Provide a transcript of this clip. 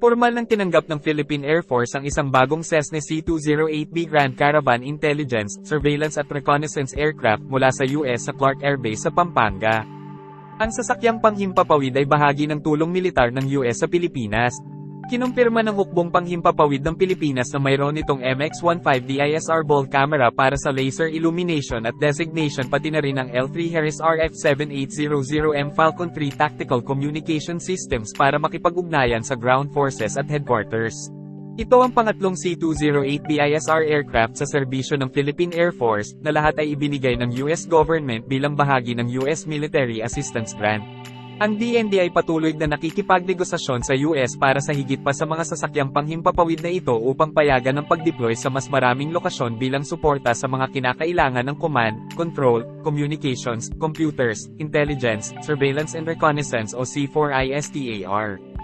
Pormal nang tinanggap ng Philippine Air Force ang isang bagong Cessna C-208B Grand Caravan Intelligence, Surveillance at Reconnaissance Aircraft mula sa US sa Clark Air Base sa Pampanga. Ang sasakyang panghimpapawid ay bahagi ng tulong militar ng US sa Pilipinas. Kinumpirma ng hukbong panghimpapawid ng Pilipinas na mayroon itong MX-15 DISR Bolt camera para sa laser illumination at designation pati na rin ang L3 Harris RF-7800M Falcon 3 Tactical Communication Systems para makipag-ugnayan sa ground forces at headquarters. Ito ang pangatlong C-208 DISR aircraft sa serbisyo ng Philippine Air Force, na lahat ay ibinigay ng US government bilang bahagi ng US Military Assistance Grant. Ang DND ay patuloy na nakikipagnegosasyon sa US para sa higit pa sa mga sasakyang panghimpapawid na ito upang payagan ang pag-deploy sa mas maraming lokasyon bilang suporta sa mga kinakailangan ng command, control, communications, computers, intelligence, surveillance and reconnaissance o C4ISTAR.